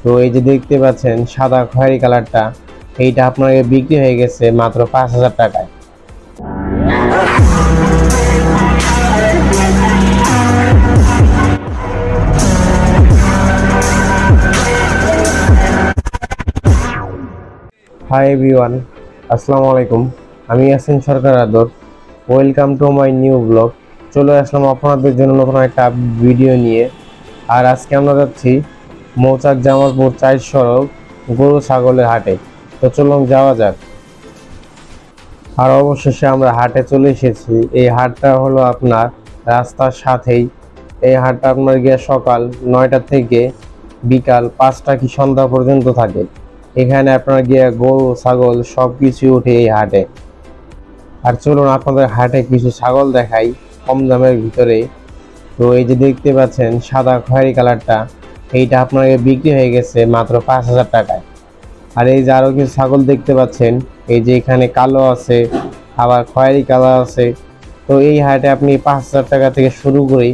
তো এই যে দেখতে পাচ্ছেন সাদা খয়েরি কালারটা, এইটা আপনাকে বিক্রি হয়ে গেছে মাত্র 5,000 টাকায়। হাই এভরিওয়ান, আসসালামু আলাইকুম। আমি ইয়াসিন সরকার আদর। Welcome to my new blog. চলে আসলাম আপনাদের জন্য নতুন একটা ভিডিও নিয়ে। আর আজকে আমরা যাচ্ছি মৌচাক জামালপুর 4 সড়ক গরু ছাগলের হাটে। তো চলুন যাওয়া যাক। আর অবশেষে আমরা হাটে চলে এসেছি। এই হাটটা হলো আপনার রাস্তার সাথেই। এই হাটটা আপনার গিয়ে সকাল 9টা থেকে বিকাল 5টা কি সন্ধ্যা পর্যন্ত থাকে। এখানে আপনার গিয়ে গরু ছাগল সব কিছু উঠে এই হাটে। আর চলুন আপনাদের হাটে কিছু ছাগল দেখাই কম দামের ভিতরে। তো এই যে দেখতে পাচ্ছেন সাদা খয়েরি কালারটা, এইটা আপনাকে বিক্রি হয়ে গেছে মাত্র 5,000 টাকায়। আর এই যে আরো কিছু ছাগল দেখতে পাচ্ছেন, এই যে এখানে কালো আছে, আবার খয়েরি কালার আছে। তো এই হাটে আপনি 5,000 টাকা থেকে শুরু করে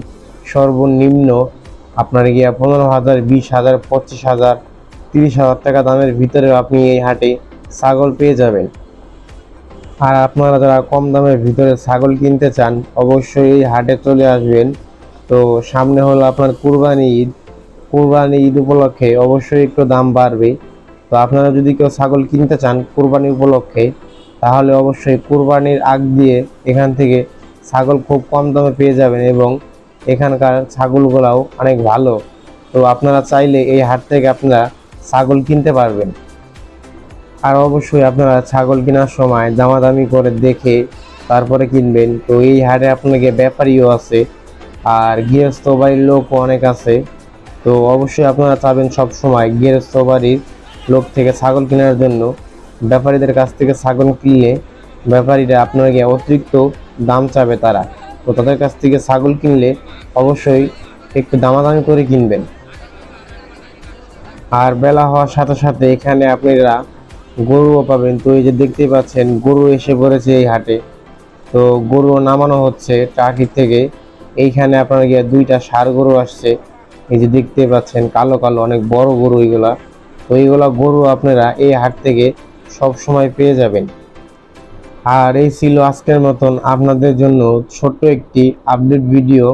সর্বনিম্ন আপনার গিয়া 15,000, 20,000, 25,000, 30,000 টাকা দামের ভিতরেও আপনি এই হাটে ছাগল পেয়ে যাবেন। আর আপনারা যারা কম দামের ভিতরে ছাগল কিনতে চান অবশ্যই এই হাটে চলে আসবেন। তো সামনে হলো আপনার কুরবানি ঈদ উপলক্ষে অবশ্যই একটু দাম বাড়বে। তো আপনারা যদি কেউ ছাগল কিনতে চান কুরবানি উপলক্ষে, তাহলে অবশ্যই কুরবানির আগ দিয়ে এখান থেকে ছাগল খুব কম দামে পেয়ে যাবেন এবং এখানকার ছাগলগুলাও অনেক ভালো। তো আপনারা চাইলে এই হাট থেকে আপনারা ছাগল কিনতে পারবেন। আর অবশ্যই আপনারা ছাগল কেনার সময় দামাদামি করে দেখে তারপরে কিনবেন। তো এই হাটে আপনাকে ব্যাপারীও আছে আর গৃহস্থ বাড়ির লোকও অনেক আছে। তো অবশ্যই আপনারা চাবেন সব সময় গৃহস্থ বাড়ির লোক থেকে ছাগল কেনার জন্য। ব্যাপারীদের কাছ থেকে ছাগল কিনলে ব্যাপারীরা আপনাকে অতিরিক্ত দাম চাবে তারা। তো তাদের কাছ থেকে ছাগল কিনলে অবশ্যই একটু দামাদামি করে কিনবেন। আর বেলা হওয়ার সাথে সাথে এখানে আপনারা গরুও পাবেন। তো এই যে দেখতে পাচ্ছেন গরু এসে পড়েছে এই হাটে। তো গরু নামানো হচ্ছে টাকি থেকে। এইখানে আপনার গিয়ে 2টা ষাঁড় গরু আসছে। এই যে দেখতে পাচ্ছেন কালো কালো অনেক বড় গরু এইগুলা। তো এইগুলা গরু আপনারা এই হাট থেকে সব সময় পেয়ে যাবেন। আর এই ছিল আজকের মতন আপনাদের জন্য ছোট্ট একটি আপডেট ভিডিও।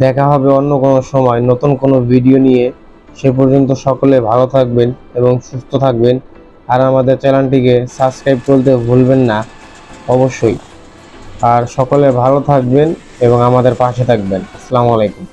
দেখা হবে অন্য কোনো সময় নতুন কোনো ভিডিও নিয়ে। সে পর্যন্ত সকলে ভালো থাকবেন এবং সুস্থ থাকবেন। আর আমাদের চ্যানেলটিকে সাবস্ক্রাইব করতে ভুলবেন না অবশ্যই। আর সকলে ভালো থাকবেন এবং আমাদের পাশে থাকবেন। আসসালামু আলাইকুম।